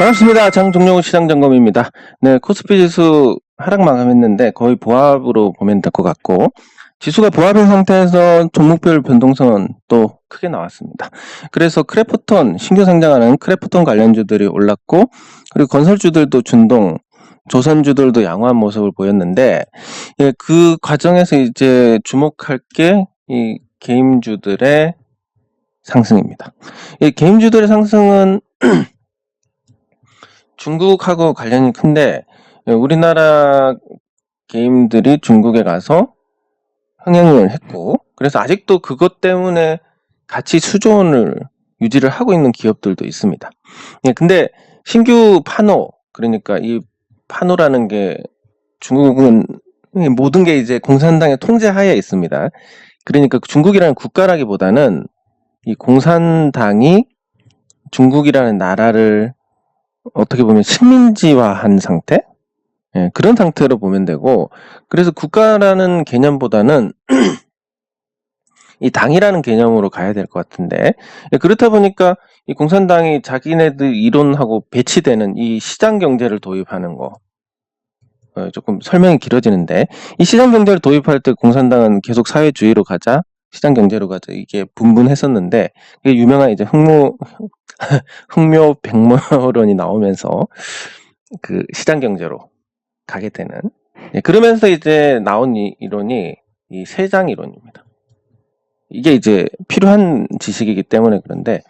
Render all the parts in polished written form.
반갑습니다. 장종용 시장점검입니다. 네, 코스피 지수 하락 마감했는데 거의 보합으로 보면 될 것 같고, 지수가 보합인 상태에서 종목별 변동성은 또 크게 나왔습니다. 그래서 크래프톤, 신규 상장하는 크래프톤 관련주들이 올랐고, 그리고 건설주들도 준동, 조선주들도 양호한 모습을 보였는데, 예, 그 과정에서 이제 주목할 게 이 게임주들의 상승입니다. 이 게임주들의 상승은 중국하고 관련이 큰데, 우리나라 게임들이 중국에 가서 흥행을 했고, 그래서 아직도 그것 때문에 가치 수존을 유지를 하고 있는 기업들도 있습니다. 예, 근데 신규 판호, 그러니까 이 판호라는 게 중국은 모든 게 이제 공산당의 통제 하에 있습니다. 그러니까 중국이라는 국가라기보다는 이 공산당이 중국이라는 나라를 어떻게 보면 식민지화한 상태? 예, 그런 상태로 보면 되고, 그래서 국가라는 개념보다는 이 당이라는 개념으로 가야 될 것 같은데, 예, 그렇다 보니까 이 공산당이 자기네들 이론하고 배치되는 이 시장 경제를 도입하는 거, 조금 설명이 길어지는데, 이 시장 경제를 도입할 때 공산당은 계속 사회주의로 가자, 시장 경제로 가자, 이게 분분했었는데, 이게 유명한 이제 흑묘 백모론이 나오면서 그 시장 경제로 가게 되는, 예, 그러면서 이제 나온 이 이론이 이 세장 이론입니다. 이게 이제 필요한 지식이기 때문에 그런데,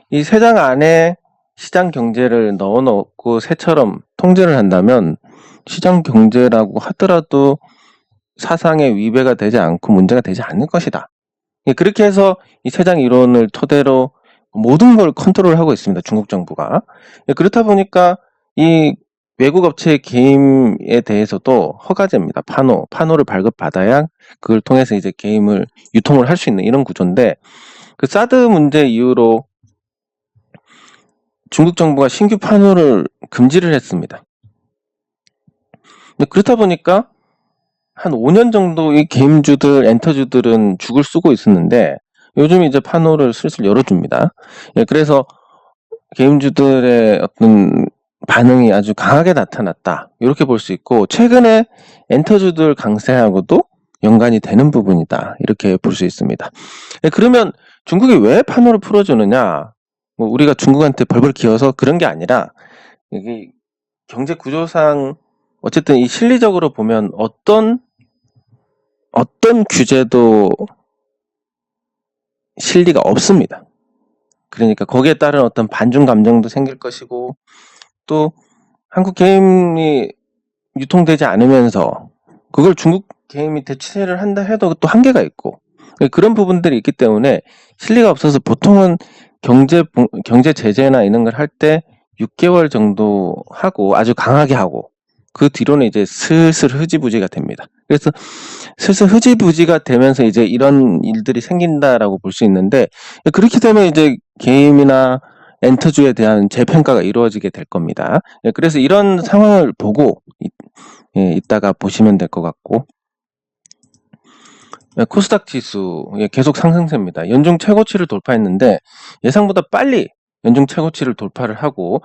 이 세장 안에 시장 경제를 넣어놓고 새처럼 통제를 한다면 시장 경제라고 하더라도 사상에 위배가 되지 않고 문제가 되지 않을 것이다. 예, 그렇게 해서 이 세장 이론을 토대로 모든 걸 컨트롤하고 있습니다. 중국 정부가. 예, 그렇다 보니까 이 외국 업체의 게임에 대해서도 허가제입니다. 판호를 발급받아야 그걸 통해서 이제 게임을 유통을 할 수 있는 이런 구조인데, 그 사드 문제 이후로 중국 정부가 신규 판호를 금지를 했습니다. 근데 그렇다 보니까 한 5년 정도 이 게임주들, 엔터주들은 죽을 쓰고 있었는데, 요즘 이제 판호를 슬슬 열어줍니다. 예, 그래서 게임주들의 어떤 반응이 아주 강하게 나타났다, 이렇게 볼 수 있고, 최근에 엔터주들 강세하고도 연관이 되는 부분이다, 이렇게 볼 수 있습니다. 예, 그러면 중국이 왜 판호를 풀어주느냐, 뭐 우리가 중국한테 벌벌 기어서 그런 게 아니라, 이게 경제 구조상 어쨌든 이 실리적으로 보면 어떤 규제도 실리가 없습니다. 그러니까 거기에 따른 어떤 반중 감정도 생길 것이고, 또 한국 게임이 유통되지 않으면서 그걸 중국 게임이 대체를 한다 해도 또 한계가 있고, 그런 부분들이 있기 때문에 실리가 없어서 보통은 경제 제재나 이런 걸 할 때 6개월 정도 하고 아주 강하게 하고, 그 뒤로는 이제 슬슬 흐지부지가 됩니다. 그래서 슬슬 흐지부지가 되면서 이제 이런 일들이 생긴다라고 볼 수 있는데, 그렇게 되면 이제 게임이나 엔터주에 대한 재평가가 이루어지게 될 겁니다. 그래서 이런 상황을 보고 이따가 보시면 될 것 같고, 코스닥 지수 계속 상승세입니다. 연중 최고치를 돌파했는데 예상보다 빨리 연중 최고치를 돌파를 하고,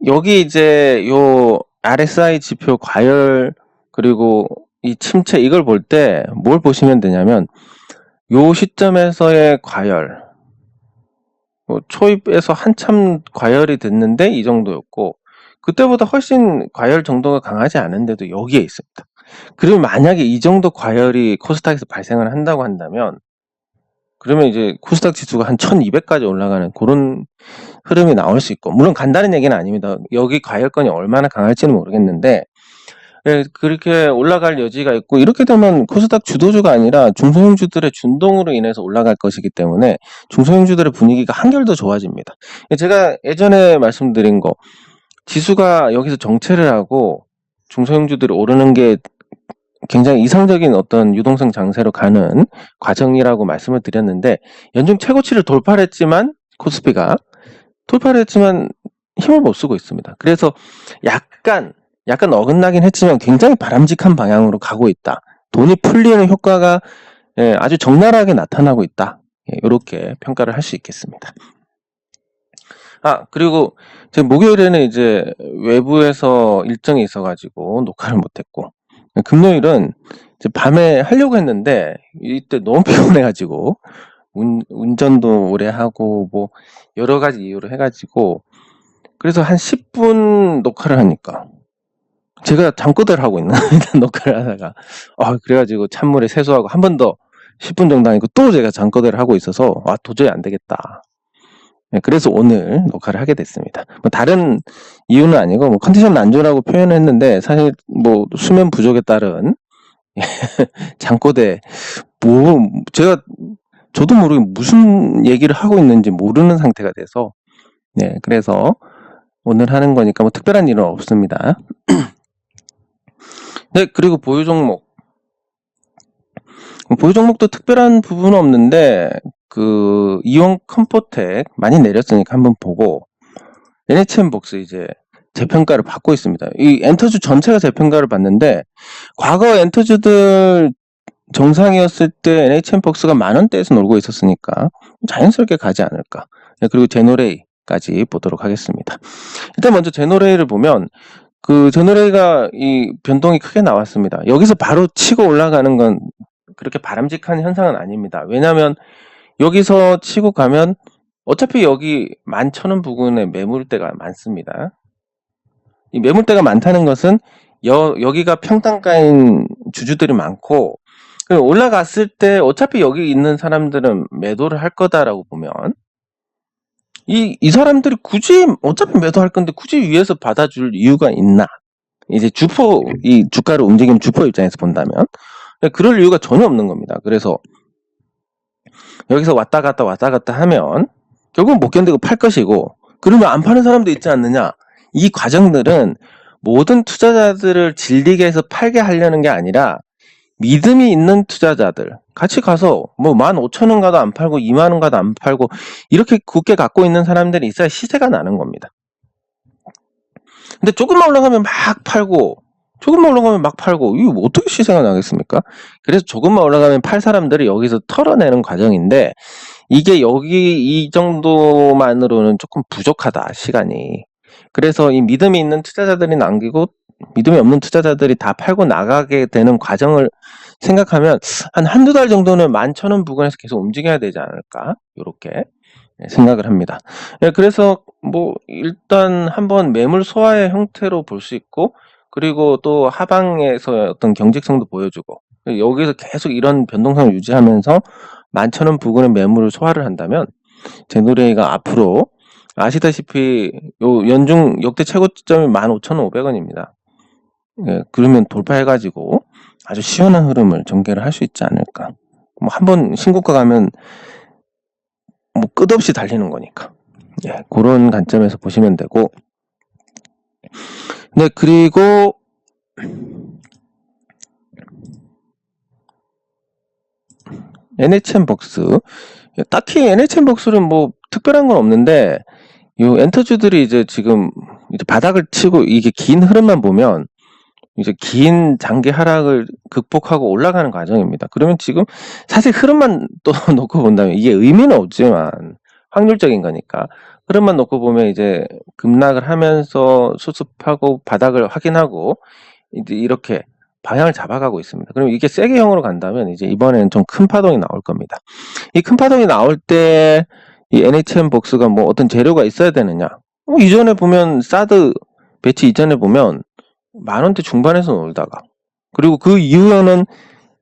여기 이제 요 RSI 지표 과열, 그리고 이 침체, 이걸 볼 때 뭘 보시면 되냐면, 요 시점에서의 과열, 초입에서 한참 과열이 됐는데 이 정도였고, 그때보다 훨씬 과열 정도가 강하지 않은데도 여기에 있습니다. 그러면 만약에 이 정도 과열이 코스닥에서 발생을 한다고 한다면, 그러면 이제 코스닥 지수가 한 1200까지 올라가는 그런 흐름이 나올 수 있고, 물론 간단한 얘기는 아닙니다. 여기 과열권이 얼마나 강할지는 모르겠는데, 예, 그렇게 올라갈 여지가 있고, 이렇게 되면 코스닥 주도주가 아니라 중소형주들의 준동으로 인해서 올라갈 것이기 때문에 중소형주들의 분위기가 한결 더 좋아집니다. 제가 예전에 말씀드린 거, 지수가 여기서 정체를 하고 중소형주들이 오르는 게 굉장히 이상적인 어떤 유동성 장세로 가는 과정이라고 말씀을 드렸는데, 연중 최고치를 돌파를 했지만 코스피가 돌파를 했지만 힘을 못 쓰고 있습니다. 그래서 약간 어긋나긴 했지만 굉장히 바람직한 방향으로 가고 있다. 돈이 풀리는 효과가 아주 적나라하게 나타나고 있다. 이렇게 평가를 할 수 있겠습니다. 그리고 지금 목요일에는 이제 외부에서 일정이 있어가지고 녹화를 못했고, 금요일은 이제 밤에 하려고 했는데 이때 너무 피곤해가지고 운전도 오래 하고 뭐 여러 가지 이유로 해가지고, 그래서 한 10분 녹화를 하니까 제가 잠꼬대를 하고 있는 녹화를 하다가 그래가지고 찬물에 세수하고 한 번 더 10분 정도 하니까 또 제가 잠꼬대를 하고 있어서 도저히 안 되겠다. 그래서 오늘 녹화를 하게 됐습니다. 뭐 다른 이유는 아니고 뭐 컨디션 안 좋으라고 표현을 했는데, 사실 뭐 수면 부족에 따른 잠꼬대, 저도 모르게 무슨 얘기를 하고 있는지 모르는 상태가 돼서, 그래서 오늘 하는 거니까 뭐 특별한 일은 없습니다. 그리고 보유 종목도 특별한 부분은 없는데, 이온 컴포텍 많이 내렸으니까 한번 보고, NHN복스 이제 재평가를 받고 있습니다. 이 엔터주 전체가 재평가를 받는데, 과거 엔터주들 정상이었을 때 NHN복스가 만원대에서 놀고 있었으니까 자연스럽게 가지 않을까. 그리고 제노레이까지 보도록 하겠습니다. 일단 먼저 제노레이를 보면, 제노레이가 이 변동이 크게 나왔습니다. 여기서 바로 치고 올라가는 건 그렇게 바람직한 현상은 아닙니다. 왜냐하면 여기서 치고 가면 어차피 여기 11,000원 부근에 매물대가 많습니다. 이 매물대가 많다는 것은 여기가 평단가인 주주들이 많고, 올라갔을 때 어차피 여기 있는 사람들은 매도를 할 거다라고 보면, 이 사람들이 굳이 어차피 매도할 건데 굳이 위에서 받아줄 이유가 있나? 이제 이 주가를 움직이는 주포 입장에서 본다면 그럴 이유가 전혀 없는 겁니다. 그래서 여기서 왔다 갔다 하면 결국은 못 견디고 팔 것이고, 그러면 안 파는 사람도 있지 않느냐? 이 과정들은 모든 투자자들을 질리게 해서 팔게 하려는 게 아니라, 믿음이 있는 투자자들 같이 가서 뭐 15,000원 가도 안 팔고 20,000원 가도 안 팔고 이렇게 굳게 갖고 있는 사람들이 있어야 시세가 나는 겁니다. 근데 조금만 올라가면 막 팔고, 조금만 올라가면 막 팔고, 이거 어떻게 시세가 나겠습니까? 그래서 조금만 올라가면 팔 사람들이 여기서 털어내는 과정인데, 이게 여기 이 정도만으로는 조금 부족하다, 시간이. 그래서 이 믿음이 있는 투자자들이 남기고 믿음이 없는 투자자들이 다 팔고 나가게 되는 과정을 생각하면 한두 달 정도는 11,000원 부근에서 계속 움직여야 되지 않을까, 이렇게 생각을 합니다. 그래서 뭐 일단 한번 매물 소화의 형태로 볼 수 있고, 그리고 또 하방에서 어떤 경직성도 보여주고, 여기서 계속 이런 변동성을 유지하면서 11,000원 부근의 매물을 소화를 한다면, 제노레이가 앞으로 아시다시피 요 연중 역대 최고점이 15,500원입니다. 그러면 돌파해가지고 아주 시원한 흐름을 전개를 할 수 있지 않을까. 뭐 한번 신고가 가면 뭐 끝없이 달리는 거니까. 그런 관점에서 보시면 되고. 그리고 NHN복스, 딱히 NHN복스는 뭐 특별한 건 없는데, 요 엔터주들이 이제 지금 이제 바닥을 치고, 이게 긴 흐름만 보면 이제 긴 장기 하락을 극복하고 올라가는 과정입니다. 그러면 지금 사실 흐름만 또 놓고 본다면 이게 의미는 없지만 확률적인 거니까, 흐름만 놓고 보면 이제 급락을 하면서 수습하고 바닥을 확인하고 이제 이렇게 방향을 잡아가고 있습니다. 그럼 이게 세게형으로 간다면 이제 이번에는 좀 큰 파동이 나올 겁니다. 이 큰 파동이 나올 때 이 NHN복스가 뭐 어떤 재료가 있어야 되느냐? 이전에 보면 사드 배치 이전에 보면 10,000원대 중반에서 놀다가, 그리고 그 이후에는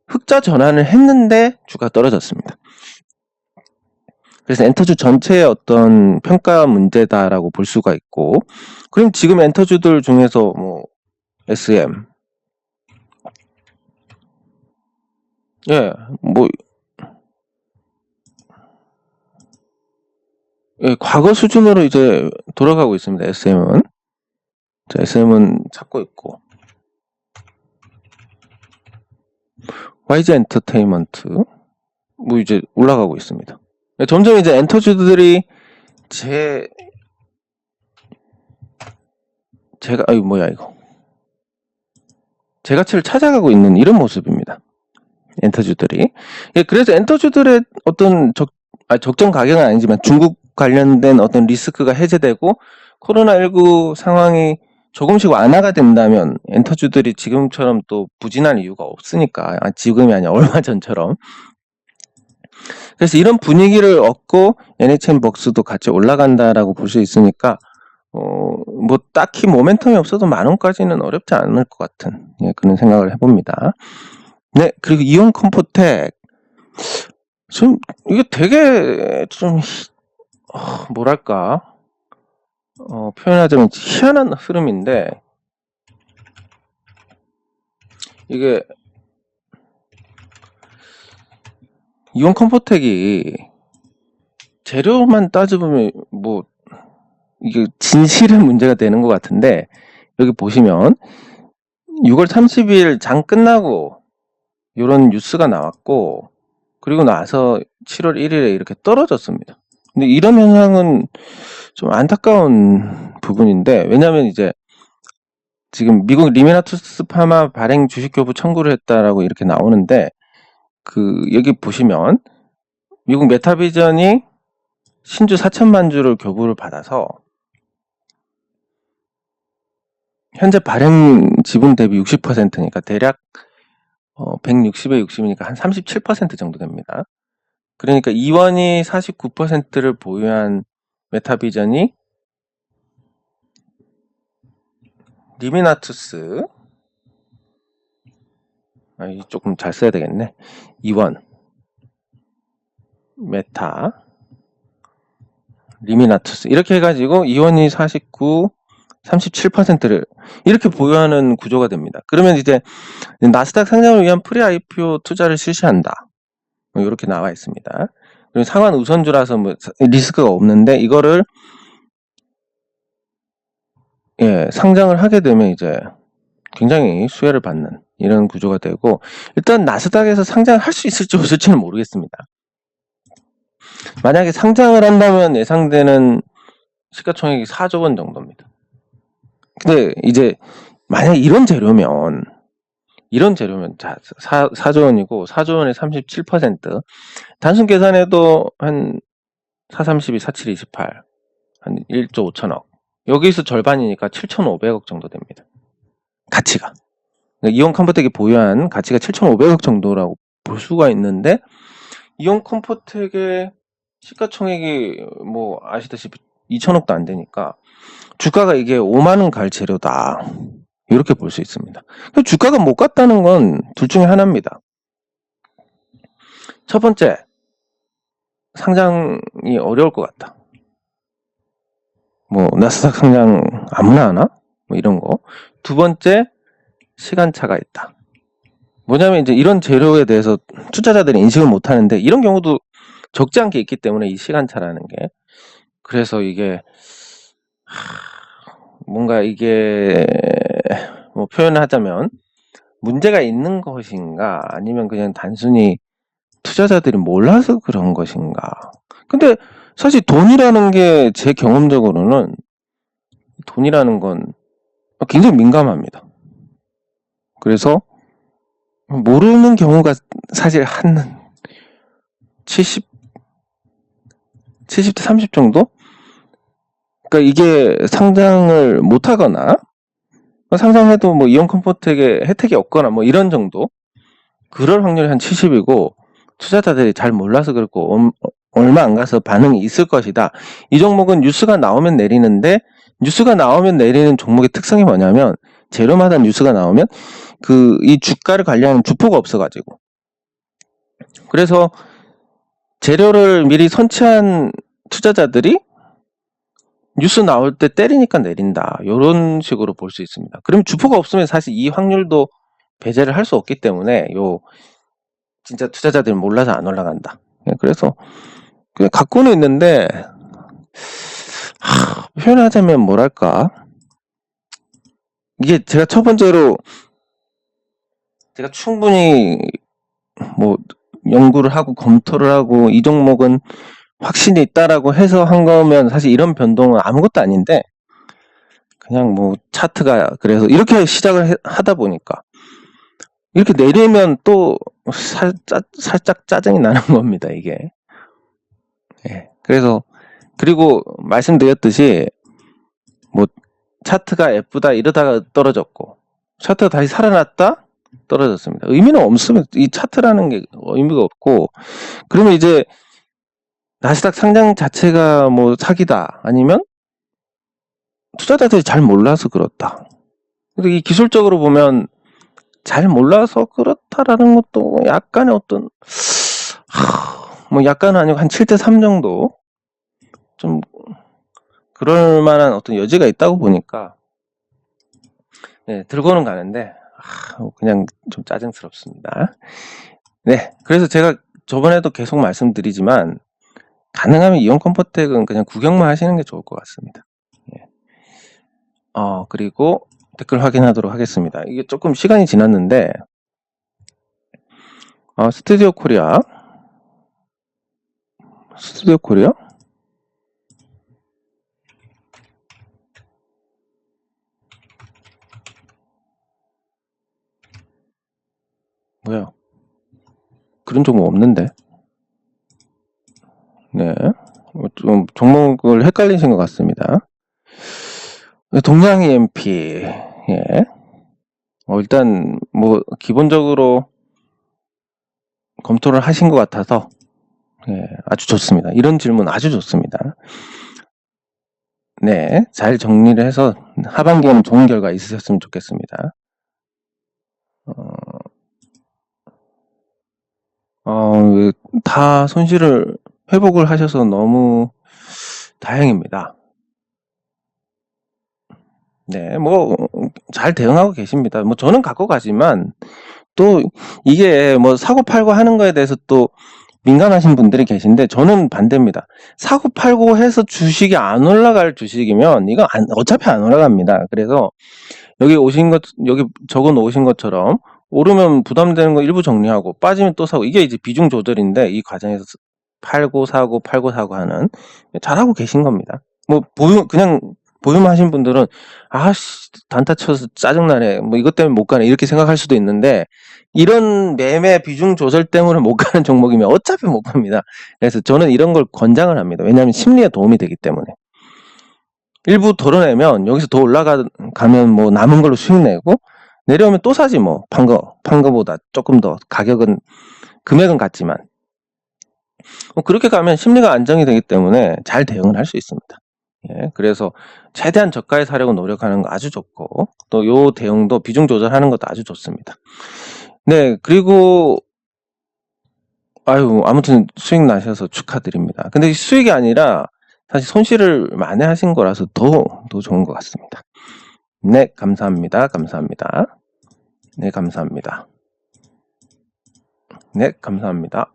흑자 전환을 했는데 주가가 떨어졌습니다. 그래서 엔터주 전체의 어떤 평가 문제다라고 볼 수가 있고, 그럼 지금 엔터주들 중에서 뭐 SM, 과거 수준으로 이제 돌아가고 있습니다. SM은. 자, SM은 찾고 있고, YG 엔터테인먼트 뭐 이제 올라가고 있습니다. 점점 이제 엔터주들이 제 가치를 찾아가고 있는 이런 모습입니다. 엔터주들이. 그래서 엔터주들의 어떤 적정 가격은 아니지만 중국 관련된 어떤 리스크가 해제되고 코로나19 상황이 조금씩 완화가 된다면 엔터주들이 지금처럼 또 부진할 이유가 없으니까, 지금이 아니라 얼마 전처럼. 그래서 이런 분위기를 얻고 NHN 벅스도 같이 올라간다라고 볼 수 있으니까 뭐 딱히 모멘텀이 없어도 10,000원까지는 어렵지 않을 것 같은 그런 생각을 해봅니다. 네, 그리고 이온 컴포텍 좀 이게 되게 좀 뭐랄까 표현하자면 희한한 흐름인데, 이게 이온 컴포텍이 재료만 따져보면 뭐 이게 진실의 문제가 되는 것 같은데, 여기 보시면 6월 30일 장 끝나고 이런 뉴스가 나왔고, 그리고 나서 7월 1일에 이렇게 떨어졌습니다. 근데 이런 현상은 좀 안타까운 부분인데, 왜냐하면 이제 지금 미국 리미나투스 파마 발행 주식 교부 청구를 했다라고 이렇게 나오는데, 여기 보시면 미국 메타비전이 신주 4천만 주를 교부를 받아서 현재 발행 지분 대비 60%니까 대략 160에 60이니까 한 37% 정도 됩니다. 그러니까 이원이 49%를 보유한 메타비전이 리미나투스, 조금 잘 써야 되겠네. 이원 메타 리미나투스 이렇게 해가지고 이원이 49, 37%를 이렇게 보유하는 구조가 됩니다. 그러면 이제 나스닥 상장을 위한 프리 IPO 투자를 실시한다, 이렇게 나와 있습니다. 그리고 상환 우선주라서 뭐 리스크가 없는데, 이거를 상장을 하게 되면 이제 굉장히 수혜를 받는 이런 구조가 되고, 일단 나스닥에서 상장을 할 수 있을지 없을지는 모르겠습니다. 만약에 상장을 한다면 예상되는 시가총액이 4조 원 정도입니다. 근데 이제 만약에 이런 재료면 자 4조 원이고 4조 원에 37%, 단순 계산해도 한 4, 32, 4, 7, 28, 한 1조 5천억. 여기서 절반이니까 7,500억 정도 됩니다. 가치가. 이온 컴포텍이 보유한 가치가 7,500억 정도라고 볼 수가 있는데, 이온 컴포텍의 시가총액이 뭐 아시다시피 2천억도 안 되니까 주가가 이게 5만 원 갈 재료다, 이렇게 볼 수 있습니다. 주가가 못 갔다는 건 둘 중에 하나입니다. 첫 번째, 상장이 어려울 것 같다. 뭐 나스닥 상장 아무나 하나? 뭐 이런 거. 두 번째, 시간차가 있다. 뭐냐면 이제 이런 재료에 대해서 투자자들이 인식을 못 하는데, 이런 경우도 적지 않게 있기 때문에 이 시간차라는 게. 그래서 이게 뭔가 이게 뭐 표현을 하자면 문제가 있는 것인가, 아니면 그냥 단순히 투자자들이 몰라서 그런 것인가. 근데 사실 돈이라는 게 제 경험적으로는, 돈이라는 건 굉장히 민감합니다. 그래서 모르는 경우가 사실 한 70대 30 정도? 그러니까 이게 상장을 못하거나, 상장해도 뭐 이온 컴포텍에 혜택이 없거나 뭐 이런 정도, 그럴 확률이 한 70이고, 투자자들이 잘 몰라서 그렇고 얼마 안 가서 반응이 있을 것이다. 이 종목은 뉴스가 나오면 내리는데, 뉴스가 나오면 내리는 종목의 특성이 뭐냐면, 재료마다 뉴스가 나오면 이 주가를 관리하는 주포가 없어가지고, 그래서 재료를 미리 선취한 투자자들이 뉴스 나올 때 때리니까 내린다, 이런 식으로 볼 수 있습니다. 그럼 주포가 없으면 사실 이 확률도 배제를 할 수 없기 때문에 진짜 투자자들이 몰라서 안 올라간다. 그래서 그냥 갖고는 있는데, 표현하자면 뭐랄까, 이게 제가 첫 번째로 제가 충분히 뭐 연구를 하고 검토를 하고 이 종목은 확신이 있다라고 해서 한 거면 사실 이런 변동은 아무것도 아닌데, 그냥 뭐 차트가 그래서 이렇게 시작을 하다 보니까 이렇게 내리면 또 살짝 짜증이 나는 겁니다, 이게. 그래서 그리고 말씀드렸듯이 뭐 차트가 예쁘다 이러다가 떨어졌고 차트가 다시 살아났다 떨어졌습니다. 의미는 없으면 이 차트라는 게 의미가 없고 그러면 이제 나스닥 상장 자체가 뭐 사기다 아니면 투자자들이 잘 몰라서 그렇다. 근데 이 기술적으로 보면 잘 몰라서 그렇다라는 것도 약간의 어떤 뭐 약간은 아니고 한 7대3 정도 좀 그럴 만한 어떤 여지가 있다고 보니까 네, 들고는 가는데 그냥 좀 짜증스럽습니다. 네, 그래서 제가 저번에도 계속 말씀드리지만 가능하면 이온 컴포텍은 그냥 구경만 하시는 게 좋을 것 같습니다. 예. 그리고 댓글 확인하도록 하겠습니다. 이게 조금 시간이 지났는데 스튜디오 코리아 뭐야? 그런 종목 없는데. 네, 좀 종목을 헷갈리신 것 같습니다. 동양 EMP, 예. 일단 뭐 기본적으로 검토를 하신 것 같아서 예, 아주 좋습니다. 이런 질문 아주 좋습니다. 네, 잘 정리를 해서 하반기에는 좋은 결과 있으셨으면 좋겠습니다. 다 손실을 회복을 하셔서 너무 다행입니다. 네, 뭐 잘 대응하고 계십니다. 뭐 저는 갖고 가지만 또 이게 뭐 사고 팔고 하는 거에 대해서 또 민감하신 분들이 계신데 저는 반대입니다. 사고 팔고 해서 주식이 안 올라갈 주식이면 이거 어차피 안 올라갑니다. 그래서 여기 적어 놓으신 것처럼 오르면 부담되는 거 일부 정리하고 빠지면 또 사고 이게 이제 비중 조절인데 이 과정에서 팔고 사고 하는 잘하고 계신 겁니다. 뭐 그냥 보유만 하신 분들은 아씨 단타 쳐서 짜증나네 뭐 이것 때문에 못 가네 이렇게 생각할 수도 있는데 이런 매매 비중 조절 때문에 못 가는 종목이면 어차피 못 갑니다. 그래서 저는 이런 걸 권장을 합니다. 왜냐하면 심리에 도움이 되기 때문에 일부 덜어내면 여기서 더 올라가면 뭐 남은 걸로 수익 내고 내려오면 또 사지 뭐 판 거보다 조금 더 금액은 같지만 그렇게 가면 심리가 안정이 되기 때문에 잘 대응을 할 수 있습니다. 예, 그래서 최대한 저가에 사려고 노력하는 거 아주 좋고 또 요 대응도 비중 조절하는 것도 아주 좋습니다. 네, 그리고 아무튼 수익 나셔서 축하드립니다. 근데 수익이 아니라 사실 손실을 만회하신 거라서 더 좋은 것 같습니다. 네, 감사합니다. 네, 감사합니다. 네, 감사합니다.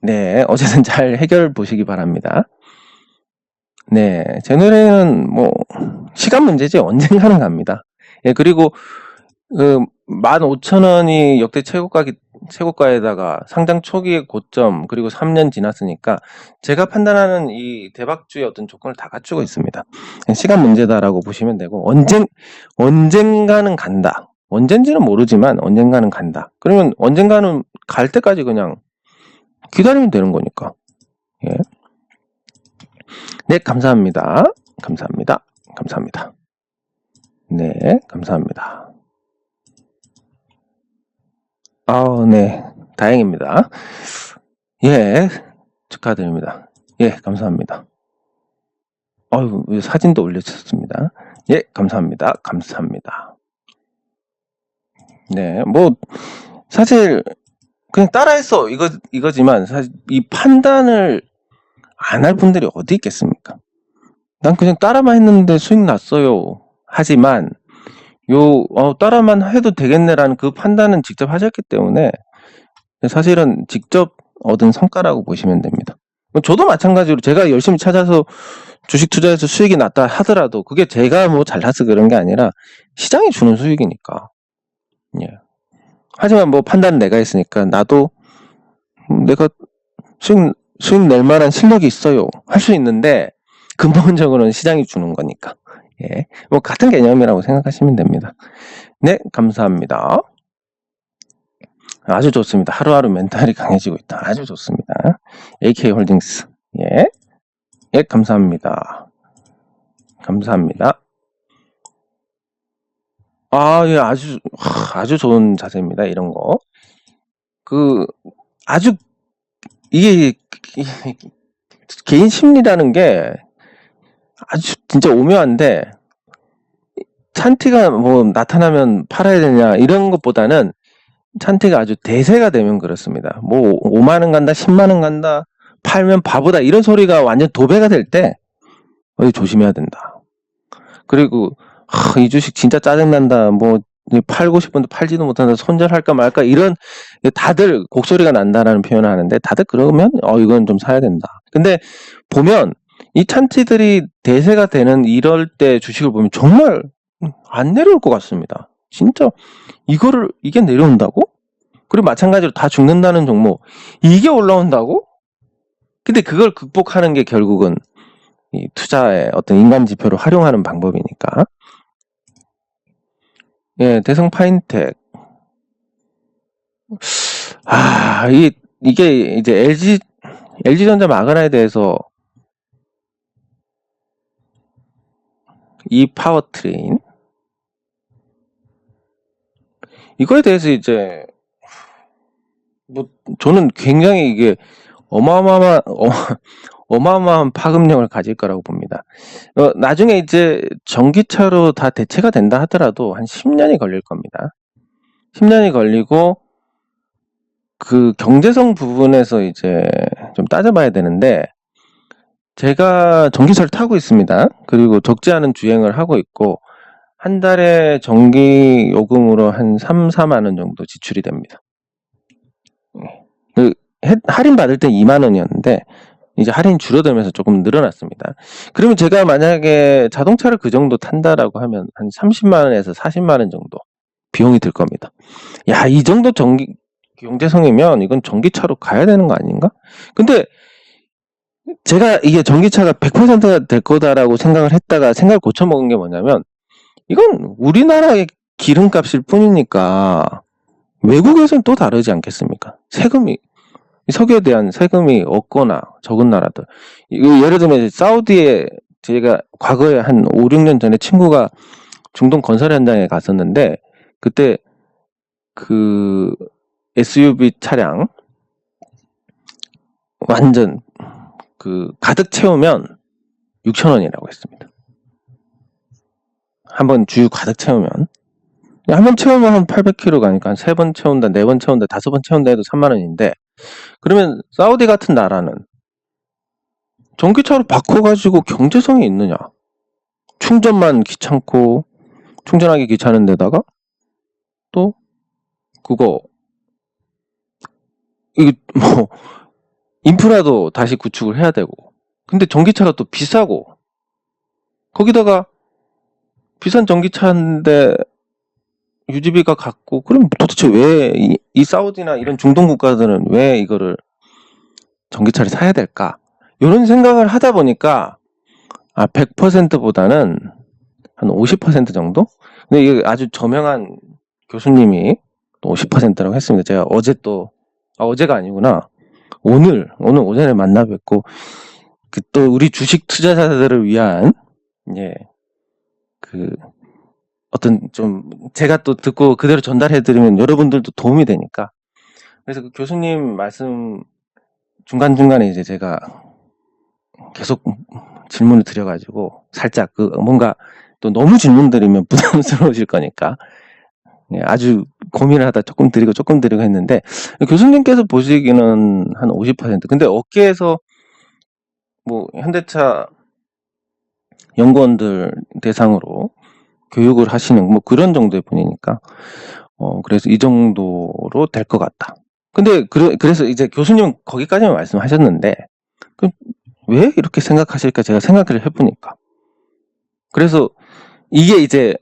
네, 어쨌든 잘 해결 보시기 바랍니다. 네, 제 노래는 뭐 시간 문제지 언젠가는 갑니다. 예, 그리고 15,000원이 역대 최고가에다가 상장 초기의 고점 그리고 3년 지났으니까 제가 판단하는 이 대박주의 어떤 조건을 다 갖추고 있습니다. 시간 문제다라고 보시면 되고 언젠가는 간다. 언젠지는 모르지만 언젠가는 간다. 그러면 언젠가는 갈 때까지 그냥 기다리면 되는 거니까. 예. 네, 감사합니다. 네, 감사합니다. 네, 다행입니다. 예, 축하드립니다. 예, 감사합니다. 사진도 올려주셨습니다. 예, 감사합니다. 네, 뭐 사실 그냥 따라했어 이거지만 사실 이 판단을 안 할 분들이 어디 있겠습니까? 난 그냥 따라만 했는데 수익 났어요. 하지만 따라만 해도 되겠네라는 그 판단은 직접 하셨기 때문에 사실은 직접 얻은 성과라고 보시면 됩니다. 저도 마찬가지로 제가 열심히 찾아서 주식 투자해서 수익이 났다 하더라도 그게 제가 뭐 잘나서 그런 게 아니라 시장이 주는 수익이니까. 예. 하지만 뭐 판단은 내가 했으니까 나도 내가 수익 낼 만한 실력이 있어요. 할 수 있는데 근본적으로는 시장이 주는 거니까. 예. 뭐 같은 개념이라고 생각하시면 됩니다. 네, 감사합니다. 아주 좋습니다. 하루하루 멘탈이 강해지고 있다. 아주 좋습니다. AK홀딩스. 예. 예, 감사합니다. 감사합니다. 예, 아주 좋은 자세입니다. 이런 거. 아주, 이게, 개인 심리라는 게 아주 진짜 오묘한데, 찬티가 뭐 나타나면 팔아야 되냐, 이런 것보다는 찬티가 아주 대세가 되면 그렇습니다. 뭐 5만원 간다, 10만원 간다, 팔면 바보다, 이런 소리가 완전 도배가 될 때, 조심해야 된다. 그리고, 이 주식 진짜 짜증난다, 뭐, 팔고 싶은데 팔지도 못한다, 손절할까 말까, 이런, 다들 곡소리가 난다라는 표현을 하는데, 다들 그러면, 이건 좀 사야 된다. 근데, 보면, 이 찬티들이 대세가 되는 이럴 때 주식을 보면 정말 안 내려올 것 같습니다. 진짜, 이게 내려온다고? 그리고 마찬가지로 다 죽는다는 종목, 이게 올라온다고? 근데 그걸 극복하는 게 결국은, 이 투자의 어떤 인간 지표를 활용하는 방법이니까. 예, 대성 파인텍. 이게 이제 LG전자 마그나에 대해서 이 파워트레인. 이거에 대해서 이제, 뭐, 저는 굉장히 이게 어마어마한 파급력을 가질 거라고 봅니다. 나중에 이제 전기차로 다 대체가 된다 하더라도 한 10년이 걸릴 겁니다. 10년이 걸리고 그 경제성 부분에서 이제 좀 따져봐야 되는데, 제가 전기차를 타고 있습니다. 그리고 적지 않은 주행을 하고 있고, 한 달에 전기 요금으로 한 3, 4만 원 정도 지출이 됩니다. 할인 받을 때 2만 원이었는데 이제 할인 줄어들면서 조금 늘어났습니다. 그러면 제가 만약에 자동차를 그 정도 탄다라고 하면 한 30만 원에서 40만 원 정도 비용이 들 겁니다. 야, 이 정도 경제성이면 이건 전기차로 가야 되는 거 아닌가? 근데 제가 이게 전기차가 100%가 될 거다라고 생각을 했다가 생각을 고쳐먹은 게 뭐냐면, 이건 우리나라의 기름값일 뿐이니까 외국에서는 또 다르지 않겠습니까? 석유에 대한 세금이 없거나 적은 나라들. 예를 들면 사우디에 제가 과거에 한 5, 6년 전에 친구가 중동 건설 현장에 갔었는데, 그때 그 SUV 차량 완전 가득 채우면 6,000원이라고 했습니다. 한번 주유 가득 채우면. 한 번 채우면 한 800km 가니까 한 3번 채운다, 4번 채운다, 5번 채운다 해도 3만 원인데, 그러면 사우디 같은 나라는 전기차로 바꿔가지고 경제성이 있느냐? 충전만 귀찮고, 충전하기 귀찮은 데다가 또 이거 뭐 인프라도 다시 구축을 해야 되고, 근데 전기차가 또 비싸고, 거기다가 비싼 전기차인데 유지비가 같고, 그럼 도대체 왜 이 사우디나 이런 중동 국가들은 왜 이거를 전기차를 사야 될까? 이런 생각을 하다 보니까 100%보다는 한 50% 정도? 근데 이게 아주 저명한 교수님이 50%라고 했습니다. 제가 어제가 아니구나. 오늘 오전에 만나 뵙고, 또 우리 주식 투자자들을 위한, 어떤 좀 제가 또 듣고 그대로 전달해드리면 여러분들도 도움이 되니까. 그래서 그 교수님 말씀 중간중간에 이제 제가 계속 질문을 드려가지고, 살짝 뭔가 또 너무 질문 드리면 부담스러우실 거니까 아주 고민을 하다 조금 드리고 했는데, 교수님께서 보시기는 한 50%. 근데 업계에서 뭐 현대차 연구원들 대상으로 교육을 하시는 뭐 그런 정도의 분이니까, 그래서 이 정도로 될 것 같다. 근데 그래서 이제 교수님은 거기까지만 말씀하셨는데, 왜 이렇게 생각하실까 제가 생각을 해보니까, 그래서 이게 이제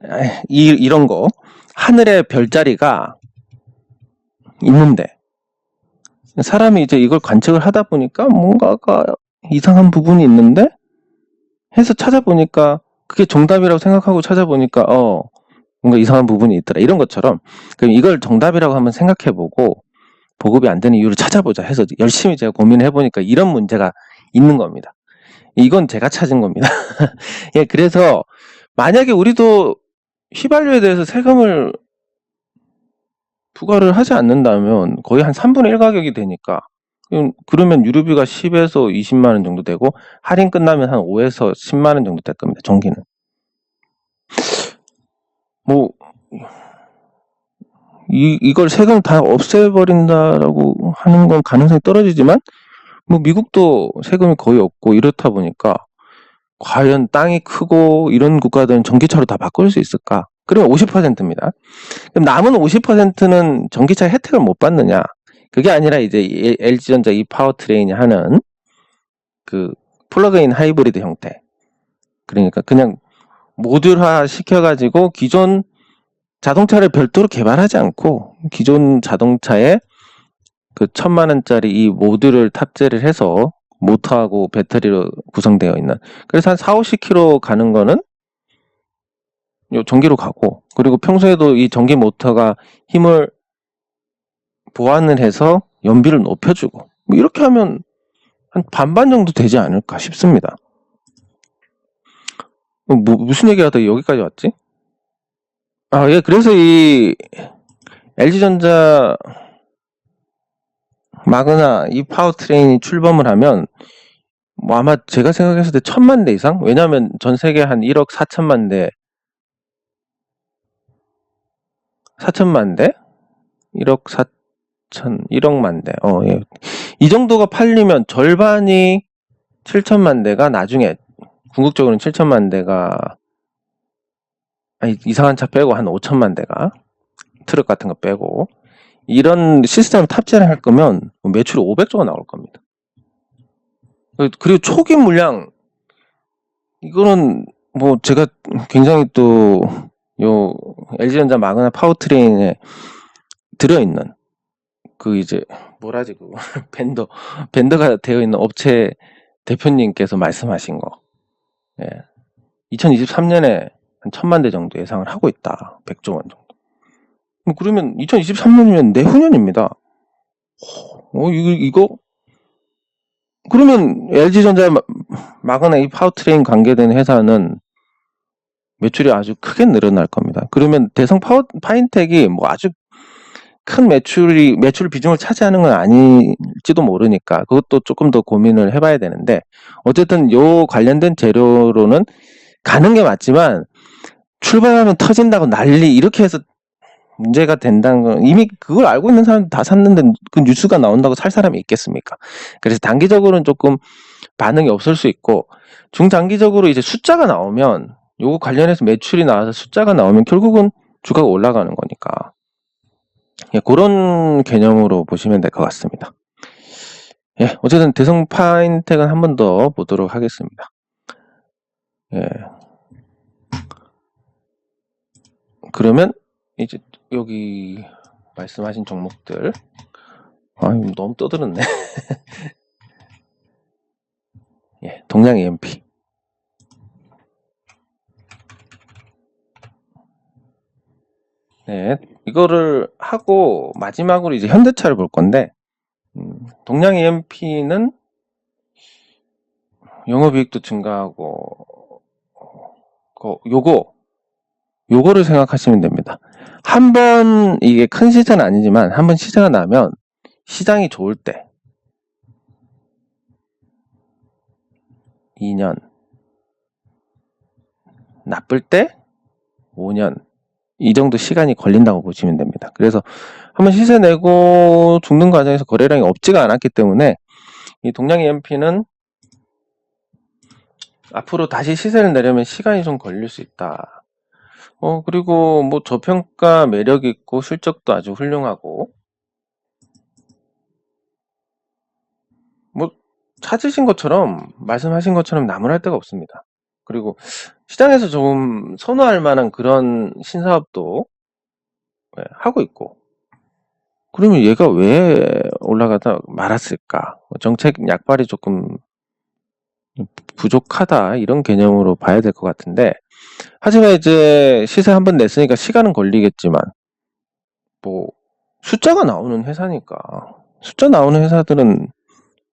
이런 거, 하늘에 별자리가 있는데 사람이 이제 이걸 관측을 하다 보니까 뭔가가 이상한 부분이 있는데 해서 찾아보니까 그게 정답이라고 생각하고 찾아보니까 뭔가 이상한 부분이 있더라, 이런 것처럼. 그럼 이걸 정답이라고 한번 생각해보고 보급이 안 되는 이유를 찾아보자 해서 열심히 제가 고민을 해보니까 이런 문제가 있는 겁니다. 이건 제가 찾은 겁니다. 예, 그래서 만약에 우리도 휘발유에 대해서 세금을 부과를 하지 않는다면 거의 한 3분의 1 가격이 되니까 그러면 유류비가 10에서 20만 원 정도 되고 할인 끝나면 한 5에서 10만 원 정도 될 겁니다. 전기는. 뭐 이걸 세금 다 없애버린다라고 하는 건 가능성이 떨어지지만 뭐 미국도 세금이 거의 없고 이렇다 보니까 과연 땅이 크고 이런 국가들은 전기차로 다 바꿀 수 있을까? 그러면 50%입니다. 그럼 남은 50%는 전기차 혜택을 못 받느냐? 그게 아니라 이제 LG전자 이 파워트레인이 하는 그 플러그인 하이브리드 형태. 그러니까 그냥 모듈화 시켜가지고 기존 자동차를 별도로 개발하지 않고 기존 자동차에 그 1,000만 원짜리 이 모듈을 탑재를 해서 모터하고 배터리로 구성되어 있는. 그래서 한 40-50km 가는 거는 전기로 가고, 그리고 평소에도 이 전기 모터가 힘을 보완을 해서 연비를 높여주고, 뭐 이렇게 하면 한 반반 정도 되지 않을까 싶습니다. 무슨 얘기하다 여기까지 왔지? 아, 예, 그래서 이 LG전자 마그나 이 파워트레인이 출범을 하면 뭐 아마 제가 생각했을 때 1,000만 대 이상? 왜냐하면 전 세계 한 1억 4천만 대 4천만 대? 1억 4천 1억만 대. 예. 이 정도가 팔리면 절반이 7천만 대가 나중에 궁극적으로는 7천만 대가 아니, 이상한 차 빼고 한 5천만 대가 트럭 같은 거 빼고 이런 시스템을 탑재를 할 거면 매출이 500조가 나올 겁니다. 그리고 초기 물량 이거는 뭐 제가 굉장히 또 요 LG전자 마그나 파워트레인에 들어있는 그 이제 뭐라지 그거 벤더가 되어 있는 업체 대표님께서 말씀하신 거, 예, 2023년에 한 1,000만 대 정도 예상을 하고 있다. 100조 원 정도. 그러면 2023년이면 내후년입니다. 이거 그러면 LG전자 마그나 이 파워트레인 관계된 회사는 매출이 아주 크게 늘어날 겁니다. 그러면 대성 파인텍이 뭐 아주 큰 매출 비중을 차지하는 건 아닐지도 모르니까 그것도 조금 더 고민을 해봐야 되는데, 어쨌든 요 관련된 재료로는 가는 게 맞지만 출발하면 터진다고 난리 이렇게 해서 문제가 된다는 건 이미 그걸 알고 있는 사람 다 샀는데 그 뉴스가 나온다고 살 사람이 있겠습니까? 그래서 단기적으로는 조금 반응이 없을 수 있고, 중장기적으로 이제 숫자가 나오면 요거 관련해서 매출이 나와서 숫자가 나오면 결국은 주가가 올라가는 거니까, 예, 그런 개념으로 보시면 될 것 같습니다. 예, 어쨌든 대성 파인텍은 한 번 더 보도록 하겠습니다. 예. 그러면 이제 여기 말씀하신 종목들, 너무 떠들었네. 예, 동양 EMP. 네, 이거를 하고 마지막으로 이제 현대차를 볼 건데, 동양 EMP는 영업이익도 증가하고, 요거를 생각하시면 됩니다. 한번 이게 큰 시세는 아니지만 한번 시세가 나면 시장이 좋을 때 2년, 나쁠 때 5년, 이 정도 시간이 걸린다고 보시면 됩니다. 그래서 한번 시세 내고 죽는 과정에서 거래량이 없지가 않았기 때문에 이 동양 EMP는 앞으로 다시 시세를 내려면 시간이 좀 걸릴 수 있다. 그리고 뭐 저평가 매력 있고 실적도 아주 훌륭하고, 뭐 찾으신 것처럼 말씀하신 것처럼 나무랄 데가 없습니다. 그리고 시장에서 좀 선호할 만한 그런 신사업도 하고 있고, 그러면 얘가 왜 올라가다 말았을까? 정책 약발이 조금 부족하다, 이런 개념으로 봐야 될 것 같은데, 하지만 이제 시세 한번 냈으니까 시간은 걸리겠지만 뭐 숫자가 나오는 회사니까. 숫자 나오는 회사들은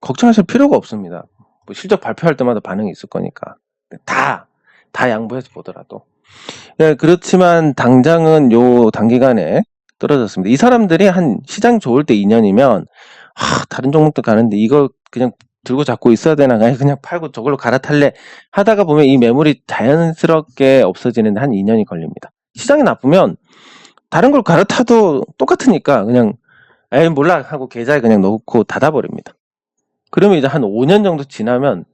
걱정하실 필요가 없습니다. 뭐 실적 발표할 때마다 반응이 있을 거니까. 다 양보해서 보더라도. 네, 그렇지만 당장은 요 단기간에 떨어졌습니다. 이 사람들이 한 시장 좋을 때 2년이면 다른 종목도 가는데 이거 그냥 들고 잡고 있어야 되나, 그냥 팔고 저걸로 갈아탈래 하다가 보면 이 매물이 자연스럽게 없어지는데 한 2년이 걸립니다. 시장이 나쁘면 다른 걸 갈아타도 똑같으니까 그냥 에이 몰라 하고 계좌에 그냥 넣고 닫아버립니다. 그러면 이제 한 5년 정도 지나면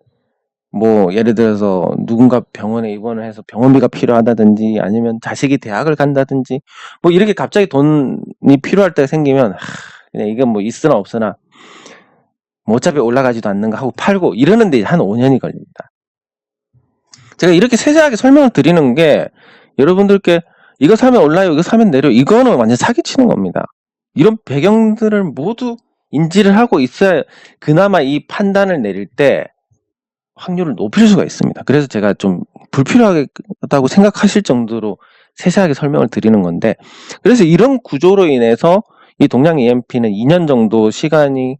뭐 예를 들어서 누군가 병원에 입원을 해서 병원비가 필요하다든지 아니면 자식이 대학을 간다든지 뭐 이렇게 갑자기 돈이 필요할 때가 생기면 그냥 이건 뭐 있으나 없으나 뭐 어차피 올라가지도 않는가 하고 팔고 이러는데 한 5년이 걸립니다. 제가 이렇게 세세하게 설명을 드리는 게 여러분들께 이거 사면 올라요, 이거 사면 내려, 이거는 완전 사기치는 겁니다. 이런 배경들을 모두 인지를 하고 있어야 그나마 이 판단을 내릴 때 확률을 높일 수가 있습니다. 그래서 제가 좀 불필요하다고 생각하실 정도로 세세하게 설명을 드리는 건데, 그래서 이런 구조로 인해서 이 동양 EMP는 2년 정도 시간이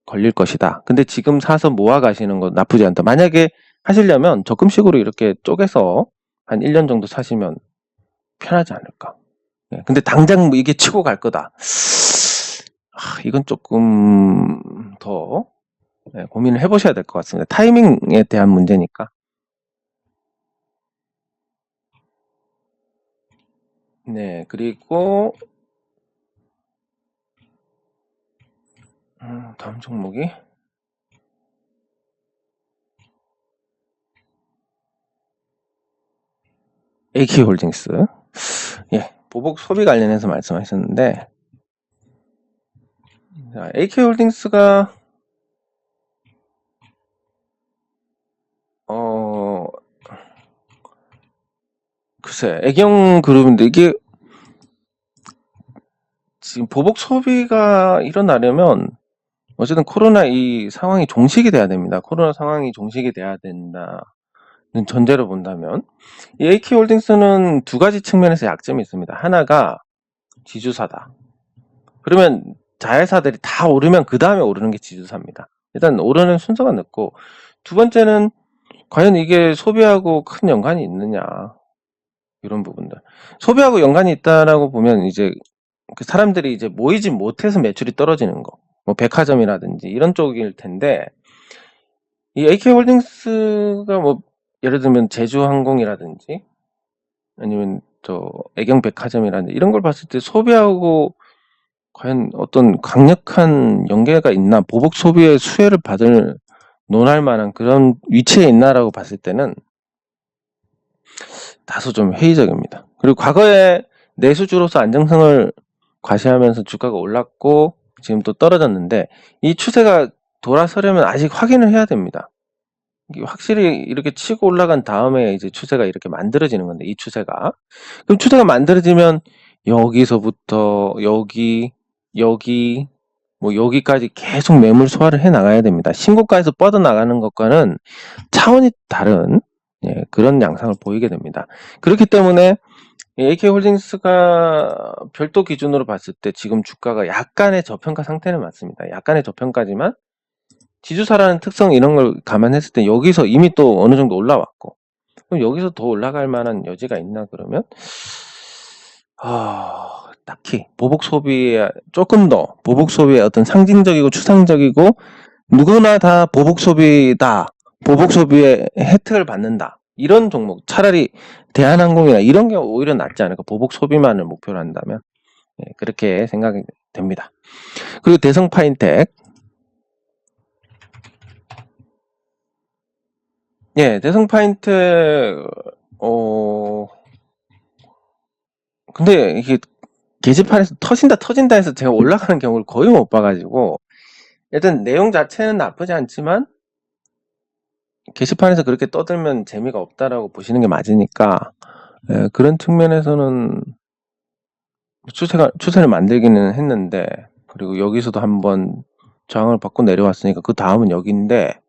걸릴 것이다. 근데 지금 사서 모아 가시는 건 나쁘지 않다. 만약에 하시려면 적금식으로 이렇게 쪼개서 한 1년 정도 사시면 편하지 않을까. 근데 당장 뭐 이게 치고 갈 거다. 이건 조금 더 고민을 해보셔야 될 것 같습니다. 타이밍에 대한 문제니까. 네, 그리고 다음 종목이 AK홀딩스. 예, 보복 소비 관련해서 말씀하셨는데, AK홀딩스가 글쎄, 애경그룹인데 이게 지금 보복 소비가 일어나려면 어쨌든 코로나 이 상황이 종식이 돼야 됩니다. 코로나 상황이 종식이 돼야 된다는 전제로 본다면 이 AK홀딩스는 두 가지 측면에서 약점이 있습니다. 하나가 지주사다. 그러면 자회사들이 다 오르면 그 다음에 오르는 게 지주사입니다. 일단 오르는 순서가 늦고, 두 번째는 과연 이게 소비하고 큰 연관이 있느냐, 이런 부분들. 소비하고 연관이 있다라고 보면 이제 그 사람들이 이제 모이지 못해서 매출이 떨어지는 거, 뭐 백화점이라든지 이런 쪽일 텐데, 이 AK홀딩스가 뭐 예를 들면 제주항공이라든지 아니면 저 애경백화점이라든지 이런 걸 봤을 때 소비하고 과연 어떤 강력한 연계가 있나, 보복 소비의 수혜를 논할 만한 그런 위치에 있나라고 봤을 때는 다소 좀 회의적입니다. 그리고 과거에 내수주로서 안정성을 과시하면서 주가가 올랐고 지금 또 떨어졌는데, 이 추세가 돌아서려면 아직 확인을 해야 됩니다. 이게 확실히 이렇게 치고 올라간 다음에 이제 추세가 이렇게 만들어지는 건데, 이 추세가. 그럼 추세가 만들어지면 여기서부터 여기, 뭐 여기까지 계속 매물 소화를 해 나가야 됩니다. 신고가에서 뻗어나가는 것과는 차원이 다른 그런 양상을 보이게 됩니다. 그렇기 때문에 AK홀딩스가 별도 기준으로 봤을 때 지금 주가가 약간의 저평가 상태는 맞습니다. 약간의 저평가지만 지주사라는 특성 이런 걸 감안했을 때 여기서 이미 또 어느 정도 올라왔고, 그럼 여기서 더 올라갈 만한 여지가 있나 그러면 딱히 보복 소비에 조금 더 보복 소비의 어떤 상징적이고 추상적이고 누구나 다 보복 소비다, 보복 소비의 혜택을 받는다, 이런 종목 차라리 대한항공이나 이런 게 오히려 낫지 않을까, 보복 소비만을 목표로 한다면. 그렇게 생각이 됩니다. 그리고 대성파인텍, 대성파인텍 근데 이게 게시판에서 터진다 해서 제가 올라가는 경우를 거의 못 봐가지고, 일단 내용 자체는 나쁘지 않지만 게시판에서 그렇게 떠들면 재미가 없다라고 보시는 게 맞으니까, 그런 측면에서는 추세를 만들기는 했는데, 그리고 여기서도 한번 저항을 받고 내려왔으니까 그 다음은 여기인데,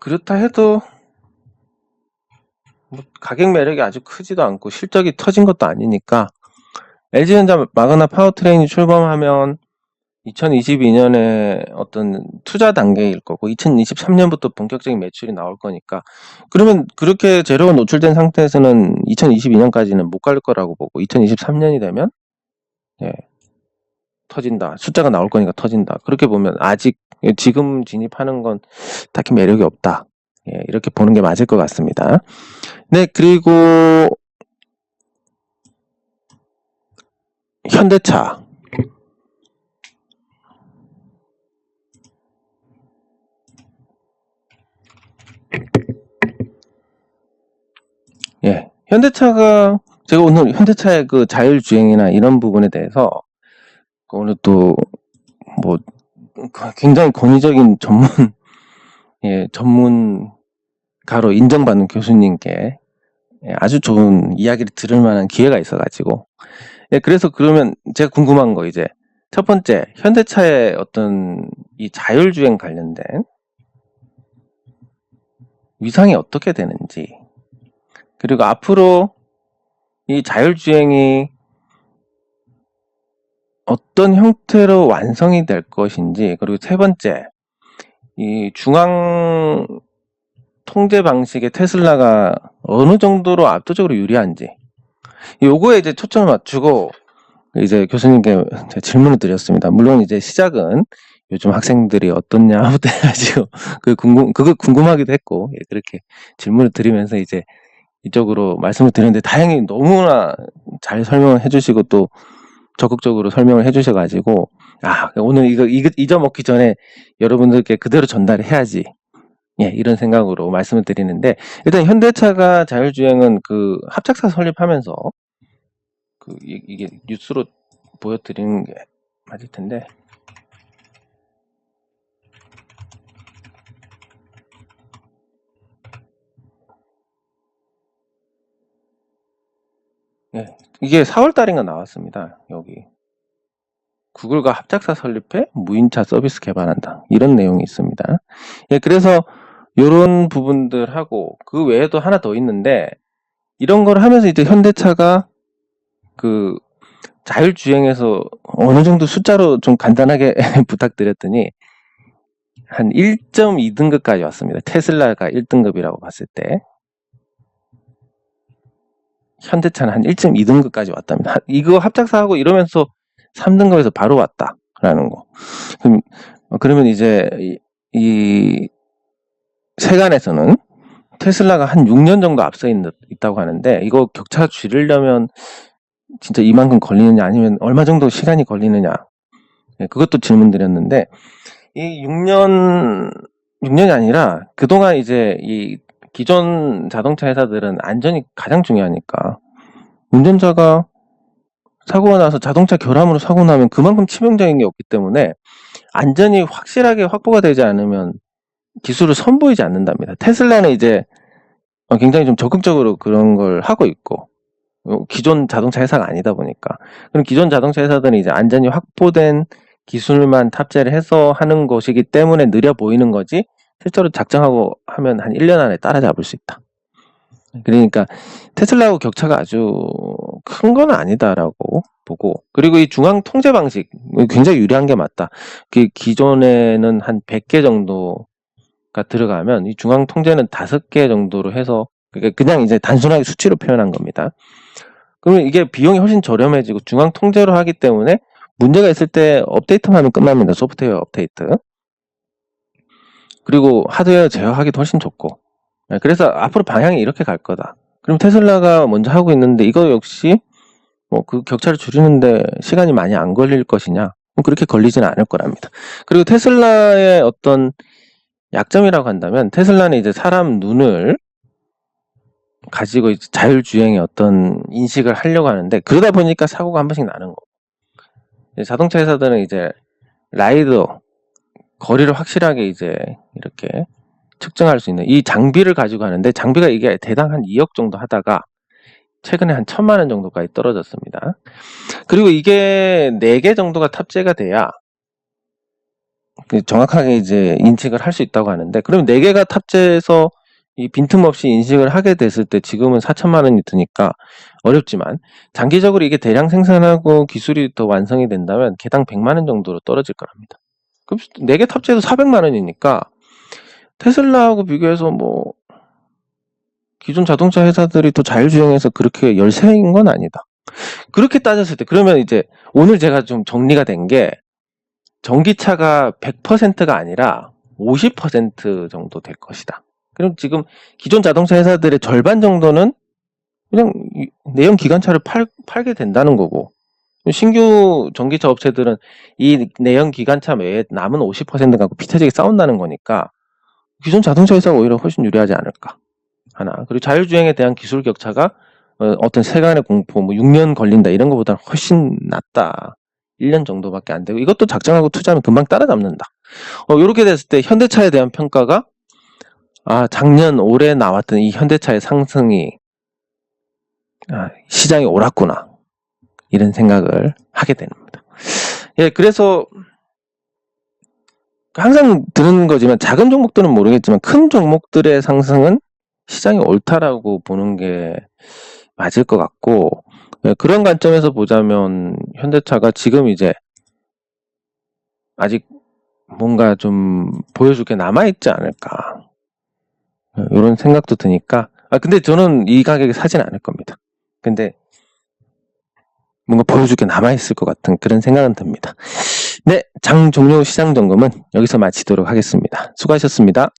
그렇다 해도 뭐 가격 매력이 아주 크지도 않고 실적이 터진 것도 아니니까 LG전자 마그나 파워트레인이 출범하면 2022년에 어떤 투자 단계일 거고 2023년부터 본격적인 매출이 나올 거니까 그러면 그렇게 재료가 노출된 상태에서는 2022년까지는 못 갈 거라고 보고 2023년이 되면 예, 터진다. 숫자가 나올 거니까 터진다. 그렇게 보면 아직 지금 진입하는 건 딱히 매력이 없다. 예, 이렇게 보는 게 맞을 것 같습니다. 네, 그리고 현대차. 예, 현대차가 제가 오늘 현대차의 그 자율주행이나 이런 부분에 대해서 오늘 또 뭐 굉장히 권위적인 전문가로 인정받는 교수님께 아주 좋은 이야기를 들을 만한 기회가 있어가지고 예, 그래서 그러면 제가 궁금한 거 이제 첫 번째 현대차의 어떤 이 자율주행 관련된 위상이 어떻게 되는지 그리고 앞으로 이 자율주행이 어떤 형태로 완성이 될 것인지 그리고 세 번째 이 중앙 통제 방식의 테슬라가 어느 정도로 압도적으로 유리한지 요거에 이제 초점을 맞추고 이제 교수님께 질문을 드렸습니다. 물론 이제 시작은 요즘 학생들이 어떻냐부터 해가지고 그거 궁금하기도 했고 예, 그렇게 질문을 드리면서 이제 이쪽으로 말씀을 드렸는데 다행히 너무나 잘 설명을 해주시고 또 적극적으로 설명을 해주셔가지고 오늘 이거 잊어먹기 전에 여러분들께 그대로 전달을 해야지 예, 이런 생각으로 말씀을 드리는데 일단 현대차가 자율주행은 그 합작사 설립하면서 이게 뉴스로 보여드리는 게 맞을 텐데 예, 이게 4월 달인가 나왔습니다. 여기 구글과 합작사 설립해 무인차 서비스 개발한다 이런 내용이 있습니다. 예, 그래서 이런 부분들하고 그 외에도 하나 더 있는데 이런 걸 하면서 이제 현대차가 그 자율주행에서 어느 정도 숫자로 좀 간단하게 부탁드렸더니 한 1.2등급까지 왔습니다. 테슬라가 1등급이라고 봤을 때 현대차는 한 1.2등급까지 왔답니다. 이거 합작사하고 이러면서 3등급에서 바로 왔다라는 거. 그러면 이제 이 세간에서는 테슬라가 한 6년 정도 앞서 있다고 하는데 이거 격차 줄이려면 진짜 이만큼 걸리느냐 아니면 얼마 정도 시간이 걸리느냐 그것도 질문 드렸는데 이 6년이 아니라 그동안 이제 이 기존 자동차 회사들은 안전이 가장 중요하니까 운전자가 사고가 나서 자동차 결함으로 사고 나면 그만큼 치명적인 게 없기 때문에 안전이 확실하게 확보가 되지 않으면 기술을 선보이지 않는답니다. 테슬라는 이제 굉장히 좀 적극적으로 그런 걸 하고 있고 기존 자동차 회사가 아니다 보니까 그럼 기존 자동차 회사들은 이제 안전이 확보된 기술만 탑재를 해서 하는 것이기 때문에 느려 보이는 거지 실제로 작정하고 하면 한 1년 안에 따라잡을 수 있다. 그러니까 테슬라하고 격차가 아주 큰 건 아니다라고 보고 그리고 이 중앙 통제 방식 굉장히 유리한 게 맞다. 기존에는 한 100개 정도가 들어가면 이 중앙 통제는 5개 정도로 해서 그냥 이제 단순하게 수치로 표현한 겁니다. 그러면 이게 비용이 훨씬 저렴해지고 중앙 통제로 하기 때문에 문제가 있을 때 업데이트만 하면 끝납니다. 소프트웨어 업데이트. 그리고 하드웨어 제어하기도 훨씬 좋고. 그래서 앞으로 방향이 이렇게 갈 거다. 그럼 테슬라가 먼저 하고 있는데 이거 역시 그 격차를 줄이는데 시간이 많이 안 걸릴 것이냐? 그렇게 걸리지는 않을 거랍니다. 그리고 테슬라의 어떤 약점이라고 한다면 테슬라는 이제 사람 눈을 가지고 이제 자율주행의 어떤 인식을 하려고 하는데 그러다 보니까 사고가 한 번씩 나는 거고 자동차 회사들은 이제 라이더 거리를 확실하게 이제 이렇게 측정할 수 있는 이 장비를 가지고 하는데 장비가 이게 대당 한 2억 정도 하다가 최근에 한 1,000만 원 정도까지 떨어졌습니다. 그리고 이게 4개 정도가 탑재가 돼야 정확하게 이제 인식을 할 수 있다고 하는데 그럼 4개가 탑재해서 이 빈틈없이 인식을 하게 됐을 때 지금은 4천만 원이 드니까 어렵지만 장기적으로 이게 대량 생산하고 기술이 더 완성이 된다면 개당 100만 원 정도로 떨어질 거랍니다. 그럼 4개 탑재해도 400만 원이니까 테슬라하고 비교해서 뭐 기존 자동차 회사들이 더 자율주행해서 그렇게 열세인 건 아니다. 그렇게 따졌을 때 그러면 이제 오늘 제가 좀 정리가 된 게 전기차가 100%가 아니라 50% 정도 될 것이다. 그럼 지금 기존 자동차 회사들의 절반 정도는 그냥 내연 기관차를 팔게 된다는 거고, 신규 전기차 업체들은 이 내연 기관차 외에 남은 50% 갖고 피차지게 싸운다는 거니까 기존 자동차 회사가 오히려 훨씬 유리하지 않을까 하나. 그리고 자율주행에 대한 기술 격차가 어떤 세간의 공포, 뭐 6년 걸린다 이런 것보다는 훨씬 낫다. 1년 정도밖에 안 되고 이것도 작정하고 투자하면 금방 따라잡는다. 이렇게 됐을 때 현대차에 대한 평가가 작년 올해 나왔던 이 현대차의 상승이 시장이 옳았구나 이런 생각을 하게 됩니다. 예, 그래서 항상 드는 거지만 작은 종목들은 모르겠지만 큰 종목들의 상승은 시장이 옳다라고 보는 게 맞을 것 같고, 예, 그런 관점에서 보자면 현대차가 지금 이제 아직 뭔가 좀 보여줄 게 남아있지 않을까 이런 생각도 드니까 근데 저는 이 가격에 사진 않을 겁니다. 근데 뭔가 보여줄 게 남아있을 것 같은 그런 생각은 듭니다. 네, 장 종료 시장 점검은 여기서 마치도록 하겠습니다. 수고하셨습니다.